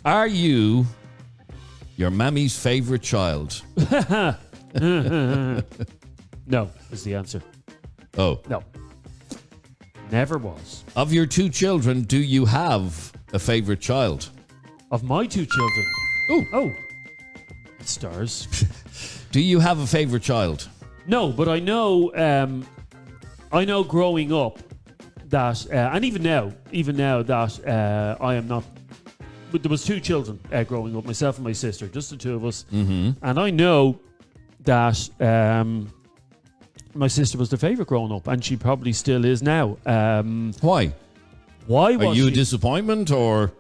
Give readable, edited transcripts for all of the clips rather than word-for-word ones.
Are you your mammy's favourite child? No, is the answer. Oh. No. Never was. Of your two children, do you have a favourite child? Of my two children. Oh. Stars. Do you have a favourite child? No, but I know growing up that, and even now that I am not. But there was two children growing up, myself and my sister, just the two of us. Mm-hmm. And I know that my sister was the favourite growing up, and she probably still is now. Why? Why was Are you she? a disappointment, or?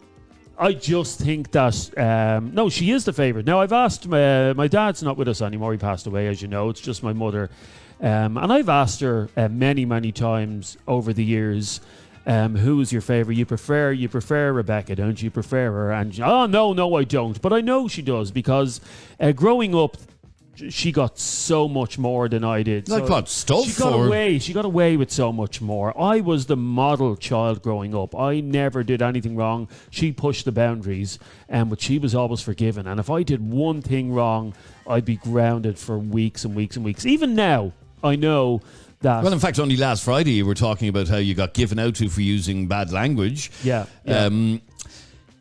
I just think that, no, she is the favourite. Now, I've asked, my dad's not with us anymore. He passed away, as you know. It's just my mother. And I've asked her many, many times over the years, who is your favourite? You prefer Rebecca, don't you? Prefer her? And no, I don't. But I know she does, because growing up, she got so much more than I did. Like so what? Stuff? She got away with so much more. I was the model child growing up. I never did anything wrong. She pushed the boundaries, but she was always forgiven. And if I did one thing wrong, I'd be grounded for weeks and weeks and weeks. Even now, I know that. Well, in fact, only last Friday you were talking about how you got given out to for using bad language. Yeah.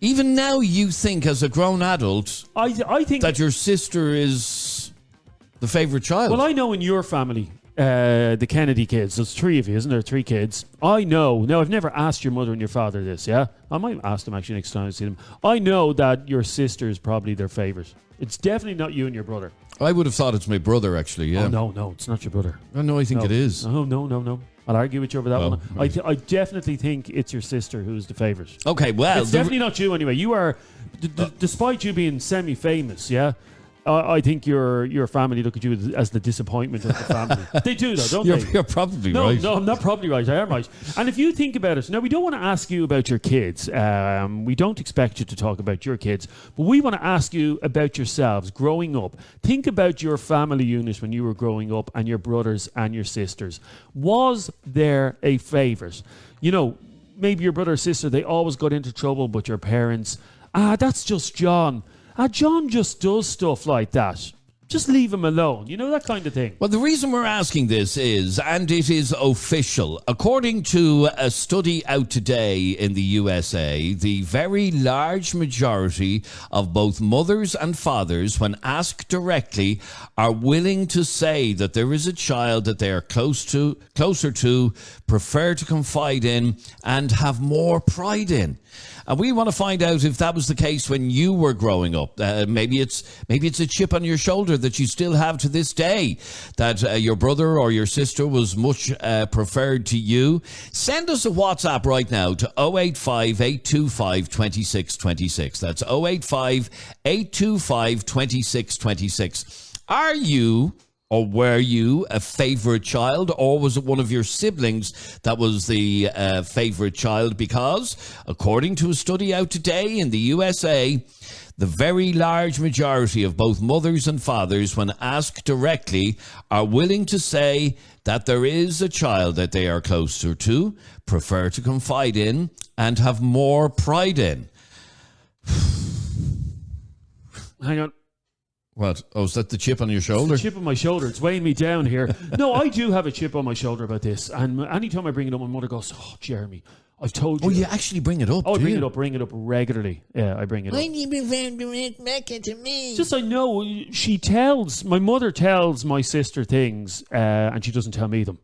Even now, you think as a grown adult, I think that your sister is the favourite child. Well, I know in your family, the Kennedy kids, there's three of you, isn't there? Three kids. I know. Now, I've never asked your mother and your father this, yeah? I might ask them actually next time I see them. I know that your sister is probably their favourite. It's definitely not you and your brother. I would have thought it's my brother, actually, yeah. Oh, no, it's not your brother. Oh, no, I think it is. Oh, no. I'll argue with you over that one. Right. I definitely think it's your sister who's the favourite. Okay, well... It's definitely not you anyway. You are, despite you being semi-famous, yeah? I think your family look at you as the disappointment of the family. They do, though, don't they? You're probably right. No, I'm not probably right. I am right. And if you think about it, now we don't want to ask you about your kids. We don't expect you to talk about your kids, but we want to ask you about yourselves growing up. Think about your family unit when you were growing up, and your brothers and your sisters. Was there a favourite? You know, maybe your brother or sister, they always got into trouble, but your parents, that's just John. John just does stuff like that. Just leave him alone. You know, that kind of thing. Well, the reason we're asking this is, and it is official, according to a study out today in the USA, the very large majority of both mothers and fathers, when asked directly, are willing to say that there is a child that they are closer to, prefer to confide in, and have more pride in. And we want to find out if that was the case when you were growing up. Maybe it's a chip on your shoulder that you still have to this day, that your brother or your sister was much preferred to you. Send us a WhatsApp right now to 085 825 2626. That's 085 825 2626. Are you, or were you, a favourite child, or was it one of your siblings that was the favourite child? Because, according to a study out today in the USA, the very large majority of both mothers and fathers, when asked directly, are willing to say that there is a child that they are closer to, prefer to confide in, and have more pride in. Hang on. What? Oh, is that the chip on your shoulder? It's a chip on my shoulder. It's weighing me down here. No, I do have a chip on my shoulder about this. And anytime I bring it up, my mother goes, "Oh, Jeremy, I've told you." Oh, you actually bring it up, Oh, I bring it up regularly. Yeah, I bring it up. Why do you prefer Rebecca to me? Just, I know, my mother tells my sister things, and she doesn't tell me them.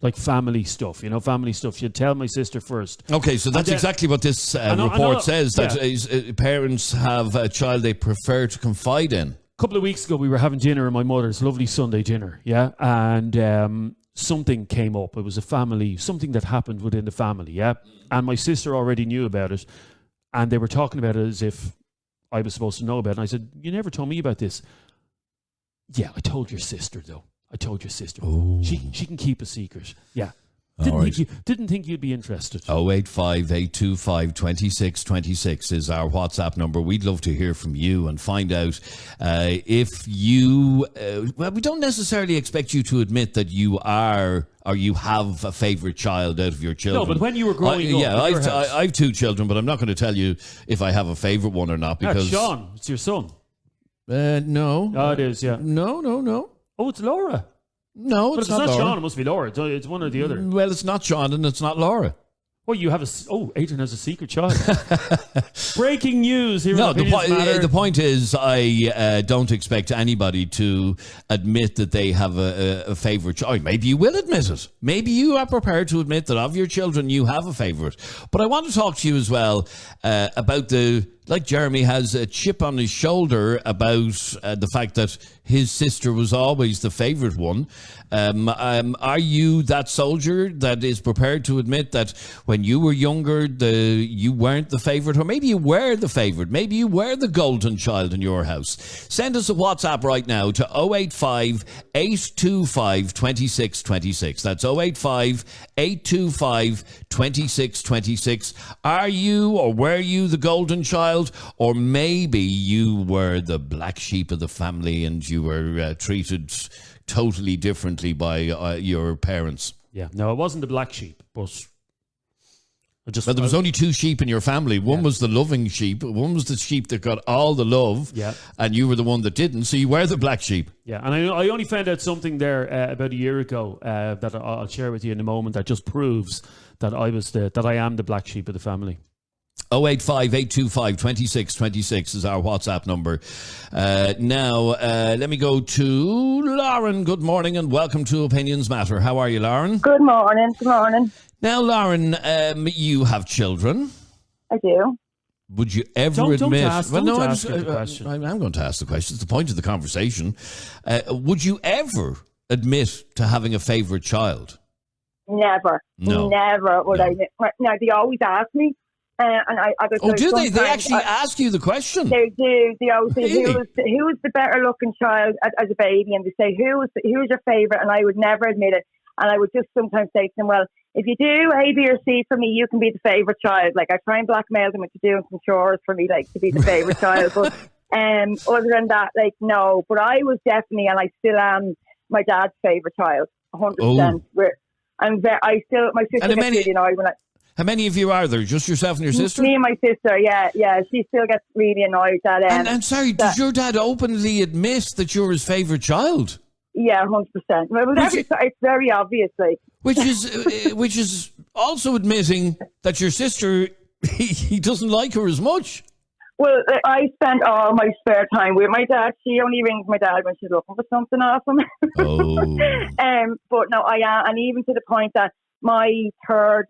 Like family stuff, family stuff. She'd tell my sister first. Okay, so that's exactly what this report says, that parents have a child they prefer to confide in. A couple of weeks ago, we were having dinner at my mother's, lovely Sunday dinner, yeah? And something came up. It was something that happened within the family, yeah? And my sister already knew about it, and they were talking about it as if I was supposed to know about it. And I said, "You never told me about this." "Yeah, I told your sister, though. I told your sister. Oh. She can keep a secret." Yeah. Didn't think you'd be interested. 085 825 2626 is our WhatsApp number. We'd love to hear from you and find out if you, well, we don't necessarily expect you to admit that you are or you have a favourite child out of your children. No, but when you were growing up, yeah, I've two children, but I'm not going to tell you if I have a favourite one or not because Sean, it's your son. No. Oh, it is, yeah. No. Oh, it's Laura. No, But it's if it's not Laura. Sean, it must be Laura. It's one or the other. Well, it's not Sean and it's not Laura. Oh, Adrian has a secret child. Breaking news here. No, on Opinions Matter. the point is I don't expect anybody to admit that they have a favourite child. Maybe you will admit it. Maybe you are prepared to admit that of your children you have a favourite. But I want to talk to you as well about like Jeremy has a chip on his shoulder about the fact that his sister was always the favourite one. Are you that soldier that is prepared to admit that when you were younger, you weren't the favourite, or maybe you were the favourite, maybe you were the golden child in your house? Send us a WhatsApp right now to 085 825 2626. That's 085 825 2626. Are you or were you the golden child? Or maybe you were the black sheep of the family and you were treated totally differently by your parents. Yeah, no, it wasn't the black sheep, but Well, there was only two sheep in your family. One was the loving sheep. One was the sheep that got all the love. Yeah. And you were the one that didn't. So you were the black sheep. Yeah, and I only found out something there about a year ago that I'll share with you in a moment that just proves that I am the black sheep of the family. 085 825 2626 is our WhatsApp number. Now, let me go to Lauren. Good morning and welcome to Opinions Matter. How are you, Lauren? Good morning. Now, Lauren, you have children. I do. Would you ever Don't admit... ask the question. I'm going to ask the question. It's the point of the conversation. Would you ever admit to having a favourite child? Never. No. Never would No. I. Now, they always ask me. And I Do they? They actually ask you the question? They do. They always say, Really? who was the better looking child as a baby? And they say, who's your favourite? And I would never admit it. And I would just sometimes say to them, well, if you do A, B or C for me, you can be the favourite child. Like I try and blackmail them into doing some chores for me, like to be the favourite child. But other than that, like no. But I was definitely, and I still am, my dad's favourite child, 100%. My sister gets really annoyed when How many of you are there? Just yourself and your sister? Me and my sister, yeah. She still gets really annoyed that. And sorry, does your dad openly admit that you're his favourite child? Yeah, 100%. Well, it's very obvious, like. Which is also admitting that your sister, he doesn't like her as much. Well, I spend all my spare time with my dad. She only rings my dad when she's looking for something awesome. Oh. But no, I am, and even to the point that my third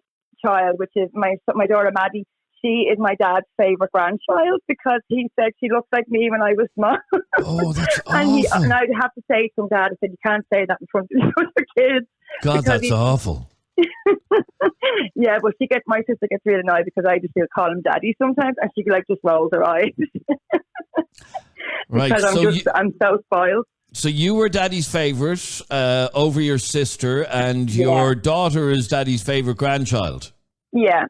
child, which is my daughter Maddie, she is my dad's favourite grandchild because he said she looks like me when I was small. Oh, that's awful. and I'd have to say to him, Dad, I said, you can't say that in front of the other kids. God, that's awful. Yeah, but my sister gets really annoyed because I just still call him Daddy sometimes, and she just rolls her eyes. Right, because I'm so spoiled. So you were Daddy's favourite over your sister, and your daughter is Daddy's favourite grandchild. Yeah.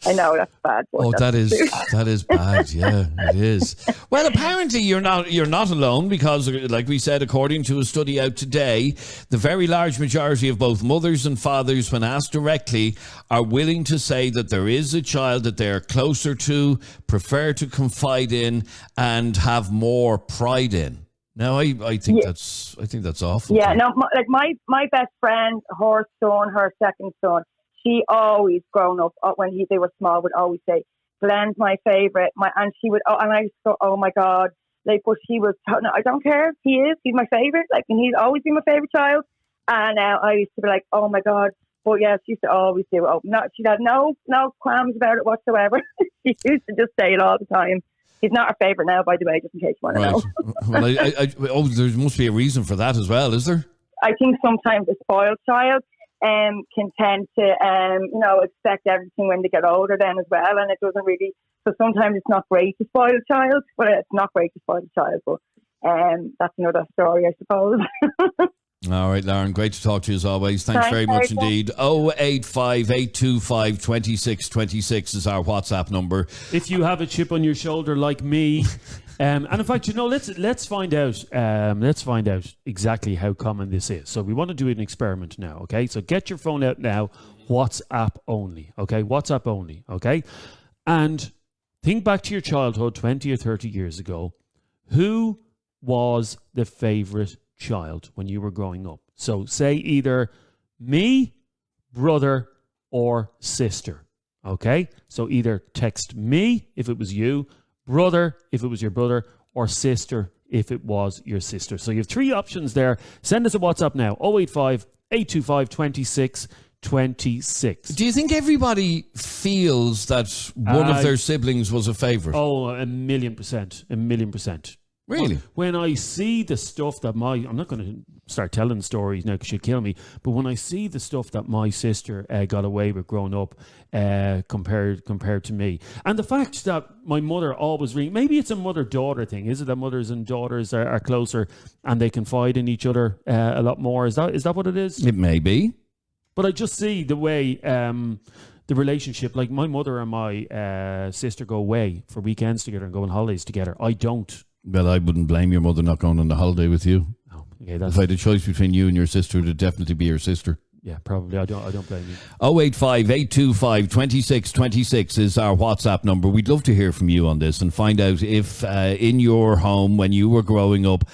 I know that's bad. Oh, that is bad. Yeah, it is. Well, apparently you're not alone because, like we said, according to a study out today, the very large majority of both mothers and fathers, when asked directly, are willing to say that there is a child that they are closer to, prefer to confide in, and have more pride in. Now, I think that's awful. Yeah, no, my best friend, her son, her second son. She always, grown up, when they were small, would always say, Glenn's my favourite. And she would, and I used to go, oh my God. Like, but she was, no, I don't care. He's my favourite. Like, and he's always been my favourite child. And I used to be like, oh my God. But yeah, she used to always do it. She had no qualms about it whatsoever. She used to just say it all the time. He's not her favourite now, by the way, just in case you want to know. Well, there must be a reason for that as well, is there? I think sometimes a spoiled child can tend to, expect everything when they get older then as well. And it doesn't really, so sometimes it's not great to spoil a child. Well, it's not great to spoil a child, but that's another story, I suppose. All right, Lauren, great to talk to you as always. Thanks very much indeed. 085 825 2626 is our WhatsApp number. If you have a chip on your shoulder like me, and in fact, let's find out. Let's find out exactly how common this is. So we want to do an experiment now. Okay, so get your phone out now. WhatsApp only. Okay, WhatsApp only. Okay, and think back to your childhood, 20 or 30 years ago. Who was the favorite child when you were growing up? So say either me, brother, or sister. Okay? So either text me if it was you, brother if it was your brother, or sister if it was your sister. So you have three options there. Send us a WhatsApp now. 085 825 2626. Do you think everybody feels that one of their siblings was a favourite? Oh, 1,000,000%. 1,000,000%. Really? When I see the stuff that I'm not going to start telling stories now because she'll kill me, but when I see the stuff that my sister got away with growing up compared to me, and the fact that my mother always maybe it's a mother-daughter thing, is it that mothers and daughters are closer and they confide in each other a lot more? Is that what it is? It may be. But I just see the way the relationship, like my mother and my sister go away for weekends together and go on holidays together. I don't. Well, I wouldn't blame your mother not going on a holiday with you. Oh, okay, if I had a choice between you and your sister, it would definitely be your sister. Yeah, probably. I don't blame you. 085 825 2626 is our WhatsApp number. We'd love to hear from you on this and find out if in your home when you were growing up,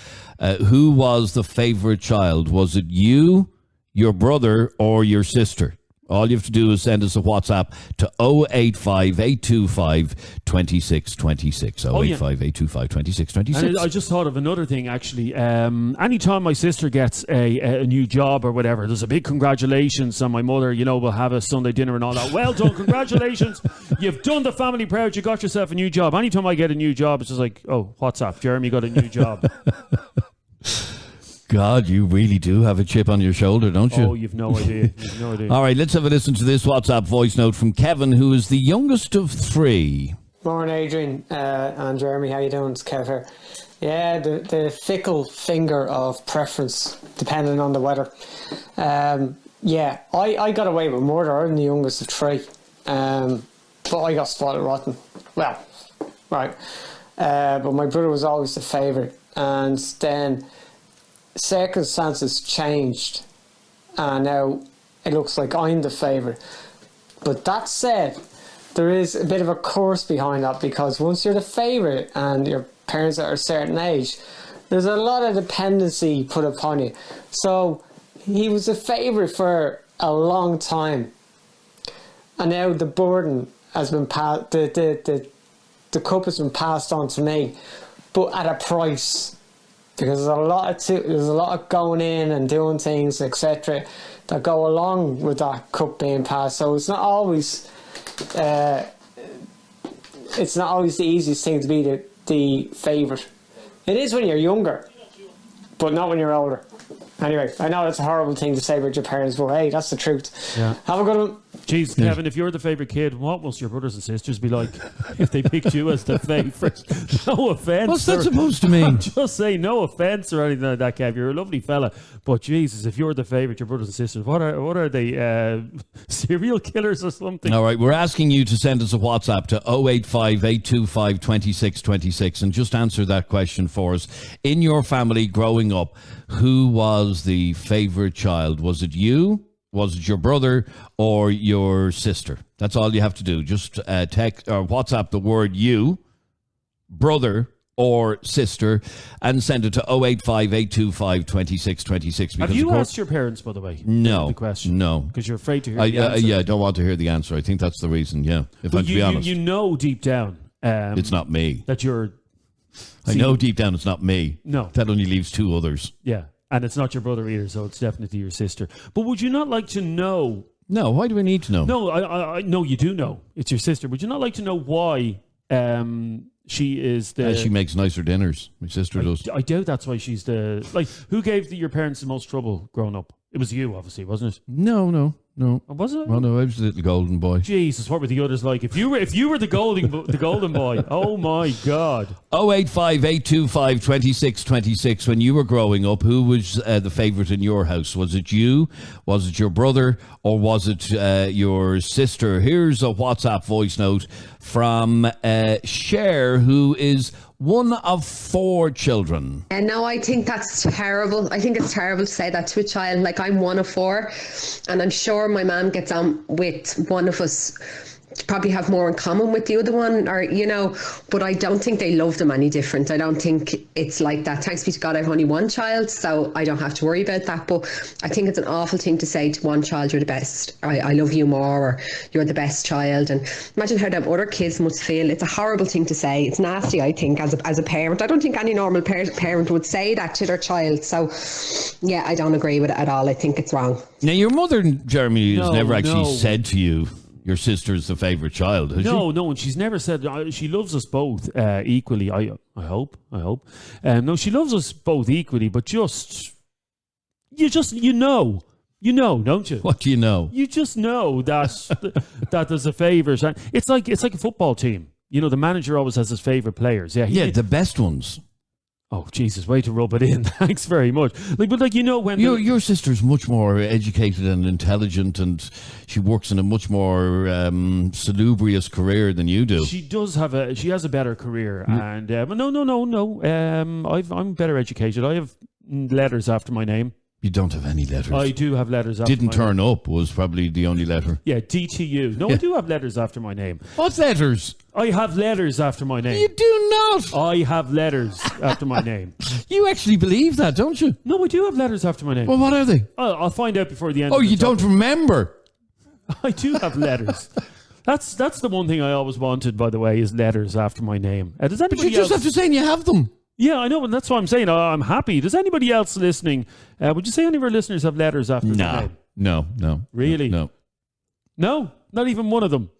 who was the favourite child? Was it you, your brother, or your sister? All you have to do is send us a WhatsApp to 085 825 2626. 085 825 2626. And I just thought of another thing, actually. Anytime my sister gets a new job or whatever, there's a big congratulations, and my mother, will have a Sunday dinner and all that. Well done, congratulations. You've done the family proud. You got yourself a new job. Anytime I get a new job, it's just like, oh, WhatsApp, Jeremy got a new job. God, you really do have a chip on your shoulder, don't you? Oh, you've no idea. All right, let's have a listen to this WhatsApp voice note from Kevin, who is the youngest of three. Morning, Adrian and Jeremy. How you doing? It's Kev here. Yeah, the fickle finger of preference, depending on the weather. Yeah, I got away with murder. I'm the youngest of three. But I got spotted rotten. Well, right. But my brother was always the favourite. And then circumstances changed, and now it looks like I'm the favourite. But that said, there is a bit of a curse behind that, because once you're the favourite and your parents are a certain age, there's a lot of dependency put upon you. So he was a favourite for a long time, and now the burden has been passed. The cup has been passed on to me, but at a price. Because there's a lot of going in and doing things, etc., that go along with that cup being passed. So it's not always the easiest thing to be the favourite. It is when you're younger, but not when you're older. Anyway, I know that's a horrible thing to say about your parents, but hey, that's the truth. Yeah. Have a good one. Jeez, Kevin, if you're the favourite kid, what must your brothers and sisters be like if they picked you as the favourite? No offence. What's that supposed to mean? Just say no offence or anything like that, Kev. You're a lovely fella. But Jesus, if you're the favourite, your brothers and sisters, what are they? Serial killers or something? All right, we're asking you to send us a WhatsApp to 085 825 2626 and just answer that question for us. In your family growing up, who was the favourite child? Was it you? Was it your brother or your sister? That's all you have to do. Just text or WhatsApp the word you, brother or sister, and send it to 085 825 2626. Have you asked your parents, by the way? No. The question? No. Because you're afraid to hear the answer. Yeah, I don't want to hear the answer. I think that's the reason, yeah. If I'm to be honest. You know deep down. It's not me. That you're... I know deep down it's not me. No. That only leaves two others. Yeah. And it's not your brother either, so it's definitely your sister. But would you not like to know? No, why do we need to know? No, I know you do know. It's your sister. Would you not like to know why she is the... She makes nicer dinners. My sister does. I doubt that's why she's the... Like, who gave your parents the most trouble growing up? It was you, obviously, wasn't it? No. No. Oh, was it? Well, no, I was a little golden boy. Jesus, what were the others like? If you were the golden boy, oh my God. 085 825 2626. When you were growing up, who was the favourite in your house? Was it you? Was it your brother? Or was it your sister? Here's a WhatsApp voice note from Cher, who is one of 4 children. And no, I think that's terrible. I think it's terrible to say that to a child. Like, I'm one of 4, and I'm sure my mum gets on with one of us. Probably have more in common with the other one, or but I don't think they love them any different. I don't think it's like that. Thanks be to God, I have only one child, so I don't have to worry about that. But I think it's an awful thing to say to one child, you're the best, I love you more, or you're the best child. And imagine how them other kids must feel. It's a horrible thing to say. It's nasty, I think, as a parent. I don't think any normal parent would say that to their child. So yeah, I don't agree with it at all. I think it's wrong. Now, your mother, Jeremy, has never actually said to you your sister's the favourite child, has she? No, and she's never said she loves us both equally. I hope. No, she loves us both equally, but you know, don't you? What do you know? You just know that that there's a favourite. It's like a football team. The manager always has his favourite players. Yeah, the best ones. Oh, Jesus, way to rub it in. Thanks very much. When your sister's much more educated and intelligent, and she works in a much more salubrious career than you do. She has a better career, and no. I'm better educated. I have letters after my name. You don't have any letters. I do have letters after my name. Didn't turn up was probably the only letter. Yeah, DTU. No, I do have letters after my name. What letters? I have letters after my name. You do not. I have letters after my name. You actually believe that, don't you? No, I do have letters after my name. Well, what are they? I'll find out before the end. Oh, you don't remember? I do have letters. That's the one thing I always wanted, by the way, is letters after my name. Does anybody But you just have to say you have them. Yeah, I know, and that's what I'm saying. I'm happy. Does anybody else listening, would you say any of our listeners have letters after their name? No. Really? No. No? Not even one of them?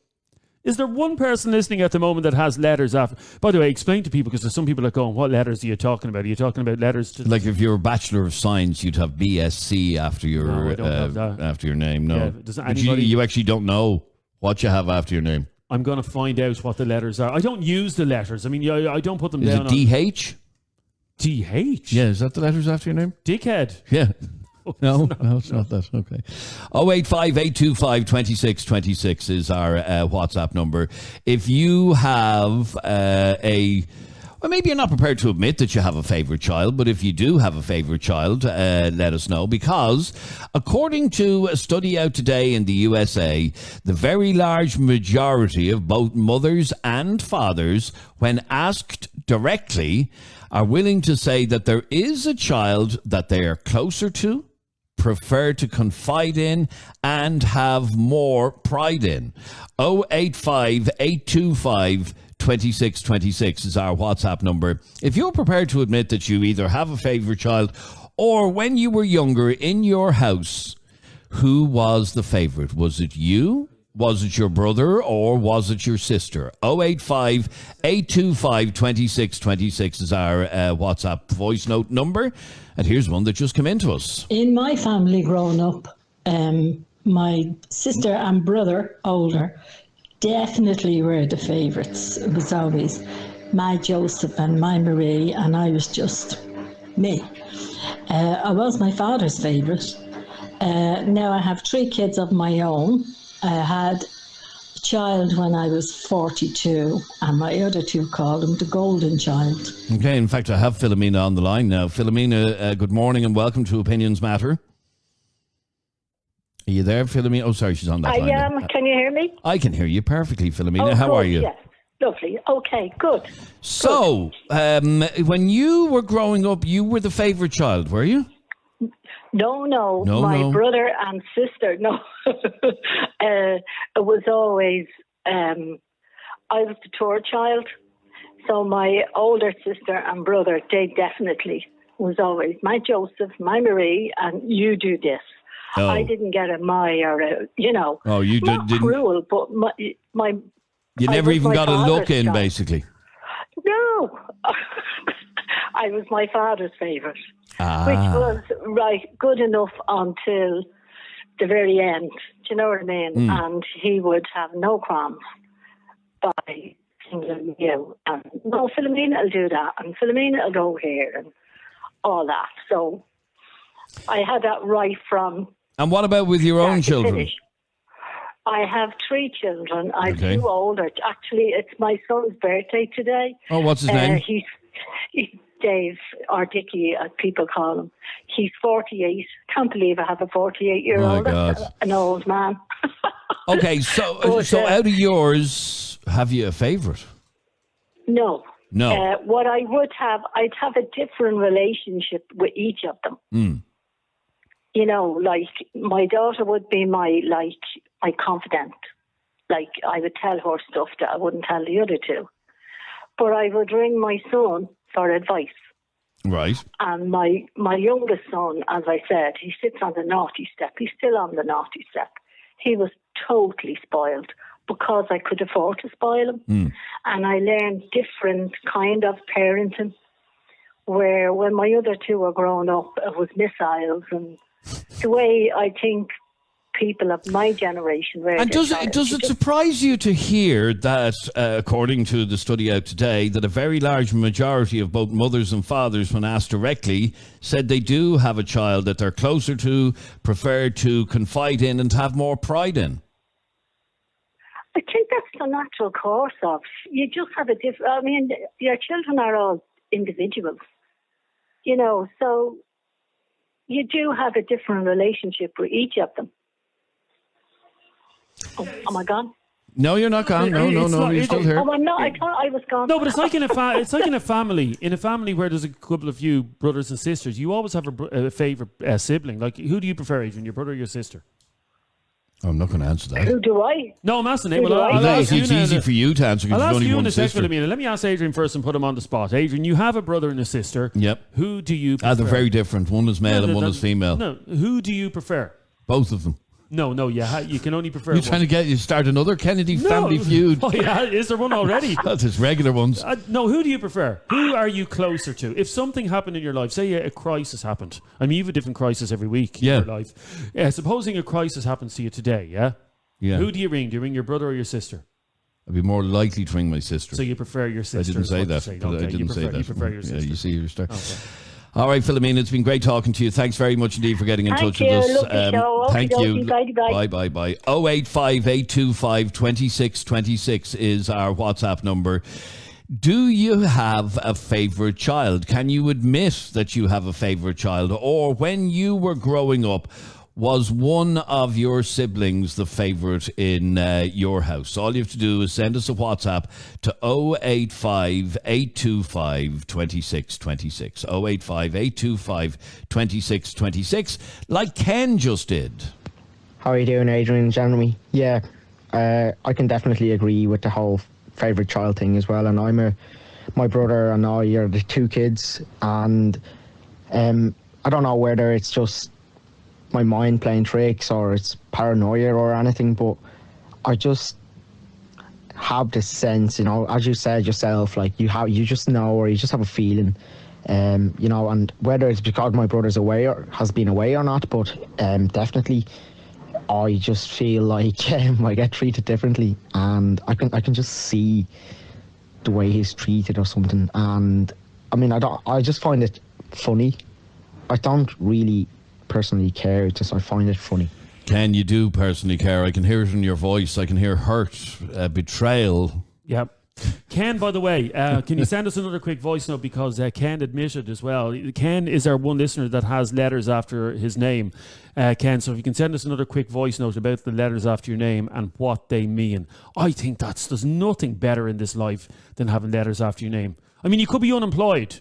Is there one person listening at the moment that has letters after? By the way, explain to people, because there's some people that go, what letters are you talking about? Are you talking about letters to... Like if you're a Bachelor of Science, you'd have BSc after your No, I don't have that. after your name. No. Yeah, does But anybody... you actually don't know what you have after your name. I'm going to find out what the letters are. I don't use the letters. I mean, I don't put them Is down it DH? DH? Yeah, is that the letters after your name? Dickhead. Yeah. No, it's not that. Okay. 085 825 2626 is our WhatsApp number. If you have well, maybe you're not prepared to admit that you have a favourite child, but if you do have a favourite child, let us know, because according to a study out today in the USA, the very large majority of both mothers and fathers, when asked directly, are willing to say that there is a child that they are closer to, prefer to confide in, and have more pride in. 085 825 2626 is our WhatsApp number. If you're prepared to admit that you either have a favourite child, or when you were younger in your house, who was the favourite? Was it you? Was it your brother, or was it your sister? 085 825 2626 is our WhatsApp voice note number. And here's one that just came into us. In my family growing up, my sister and brother, older, definitely were the favourites. It was always my Joseph and my Marie, and I was just me. I was my father's favourite. Now I have 3 kids of my own. I had a child when I was 42, and my other 2 called him the golden child. Okay, in fact, I have Philomena on the line now. Philomena, good morning and welcome to Opinions Matter. Are you there, Philomena? Oh, sorry, she's on that line. I am. Can you hear me? I can hear you perfectly, Philomena. How are you? Yes, lovely. Okay, good. So, when you were growing up, you were the favourite child, were you? No. My brother and sister, no. It was always, I was the third child. So my older sister and brother, they definitely was always my Joseph, my Marie, and you do this. Oh. I didn't get a my or a, Oh, you not didn't? Cruel, but my You never even got a look in, child. basically. No. I was my father's favourite, which was good enough until the very end, Do you know what I mean? And he would have no qualms by singling me out. And no, Philomena will do that, and Philomena will go here, and all that. So I had that right from. And what about with your own children? Finish. I have 3 children. I'm Okay. 2 older. Actually, it's my son's birthday today. Oh, what's his name? He's Dave, or Dickie, as people call him. He's 48. Can't believe I have a 48-year-old. My God. An old man. Okay, so out of yours, have you a favourite? No. No. What I would have, I'd have a different relationship with each of them. You know, like my daughter would be my confidant. Like I would tell her stuff that I wouldn't tell the other 2. But I would ring my son for advice. Right. And my youngest son, as I said, he sits on the naughty step. He's still on the naughty step. He was totally spoiled because I could afford to spoil him. And I learned different kind of parenting, where when my other 2 were growing up, it was missiles, and the way I think people of my generation were. And does it surprise you to hear that, according to the study out today, that a very large majority of both mothers and fathers, when asked directly, said they do have a child that they're closer to, prefer to confide in, and have more pride in? I think that's the natural course of. You just have a different. I mean, your children are all individuals, you know, so you do have a different relationship with each of them. Oh, am I gone? No, you're not gone. No, you're still here. Oh, I'm not. I thought I was gone. No, but it's like in a family. In a family where there's a couple of you brothers and sisters, you always have a favourite sibling. Like, who do you prefer, Adrian, your brother or your sister? I'm not going to answer that. Who do I? No, I'm asking it. Who do I? I'll ask you It's now. easy for you to answer because I'll there's ask only you in one a second, sister. Philomena. Let me ask Adrian first and put him on the spot. Adrian, you have a brother and a sister. Yep. Who do you prefer? They're very different. One is male and one is female. No, who do you prefer? Both of them. No, you can only prefer You're one. trying to start another Kennedy family feud. Oh, yeah, is there one already? That's just regular ones. No, who do you prefer? Who are you closer to? If something happened in your life, say a crisis happened. I mean, you have a different crisis every week in your life. Supposing a crisis happens to you today, yeah? Who do you ring? Do you ring your brother or your sister? I'd be more likely to ring my sister. So you prefer your sister? I didn't say that. Okay, I didn't say that. You prefer your sister. Yeah, you see your star. Okay. All right, Philomena, it's been great talking to you. Thanks very much indeed for getting in touch with us. Thank you. Bye. 085 825 2626 is our WhatsApp number. Do you have a favourite child? Can you admit that you have a favourite child? Or when you were growing up, was one of your siblings the favourite in your house? All you have to do is send us a WhatsApp to 085 825 2626. 085 825 2626, like Ken just did. How are you doing, Adrian and Jeremy? Yeah, I can definitely agree with the whole favourite child thing as well. And my brother and I are the 2 kids, and I don't know whether it's just my mind playing tricks or it's paranoia or anything, but I just have this sense, you know, as you said yourself, like you just know, or you just have a feeling, you know, and whether it's because my brother's away or has been away or not, but definitely I just feel like I get treated differently, and I can just see the way he's treated or something. And I mean, I just find it funny. I don't really personally care, it's just I find it funny. Ken, you do personally care. I can hear it in your voice. I can hear hurt, betrayal. Yep. Ken, by the way, can you send us another quick voice note, because Ken admitted as well. Ken is our one listener that has letters after his name. Ken, so if you can send us another quick voice note about the letters after your name and what they mean. I think there's nothing better in this life than having letters after your name. I mean, you could be unemployed,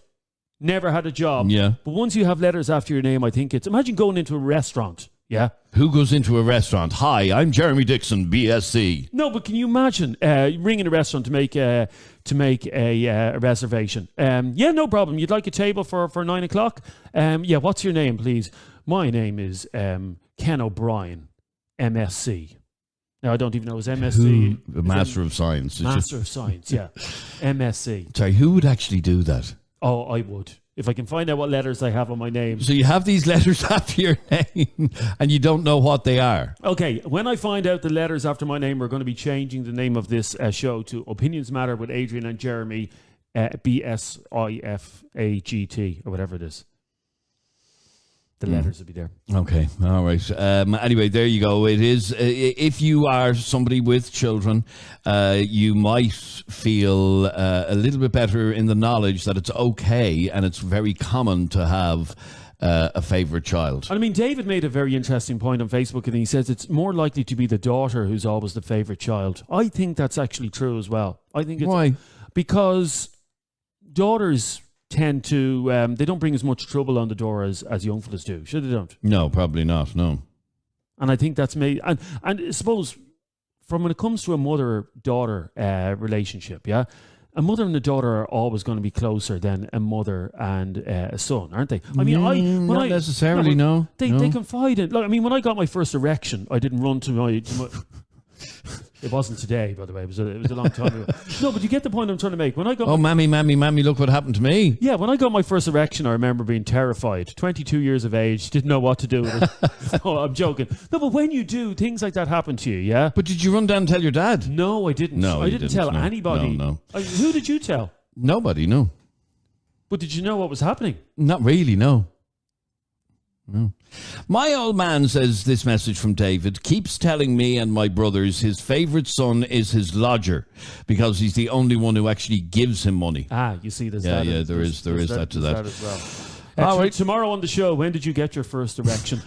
never had a job. Yeah. But once you have letters after your name, I think imagine going into a restaurant. Yeah. Who goes into a restaurant? Hi, I'm Jeremy Dixon, BSc. No, but can you imagine ringing a restaurant to make a reservation? Yeah, no problem. You'd like a table for 9 o'clock? Yeah, what's your name, please? My name is Ken O'Brien, MSc. Now, I don't even know his MSc. Master of Science. Master of Science, yeah. MSc. Sorry, who would actually do that? Oh, I would. If I can find out what letters I have on my name. So you have these letters after your name and you don't know what they are. Okay, when I find out the letters after my name, we're going to be changing the name of this show to Opinions Matter with Adrian and Jeremy, BSIFAGT, or whatever it is. The letters will be there. Okay, all right. Anyway, there you go. It is. If you are somebody with children, you might feel a little bit better in the knowledge that it's okay and it's very common to have a favourite child. I mean, David made a very interesting point on Facebook, and he says it's more likely to be the daughter who's always the favourite child. I think that's actually true as well. I think it's Why? Because daughters tend to they don't bring as much trouble on the door as young fellas do. Sure they don't. No, probably not. No. And I think that's made and I suppose from when it comes to a mother-daughter relationship, yeah, a mother and a daughter are always going to be closer than a mother and a son, aren't they? I mean, not necessarily. No, they confide in. Like, I mean, when I got my first erection, I didn't run to my it wasn't today, by the way. It was a long time ago. No, but you get the point I'm trying to make. When I got mammy, look what happened to me. Yeah, when I got my first erection, I remember being terrified. 22 years of age, didn't know what to do with it. Oh, I'm joking. No, but when you do, things like that happen to you, yeah? But did you run down and tell your dad? No, I didn't. No, I didn't tell anybody. No. Who did you tell? Nobody, no. But did you know what was happening? Not really, no. No. My old man, says this message from David, keeps telling me and my brothers his favourite son is his lodger because he's the only one who actually gives him money. You see, there's that. Yeah, there is that to that. As well. Tomorrow on the show, when did you get your first erection?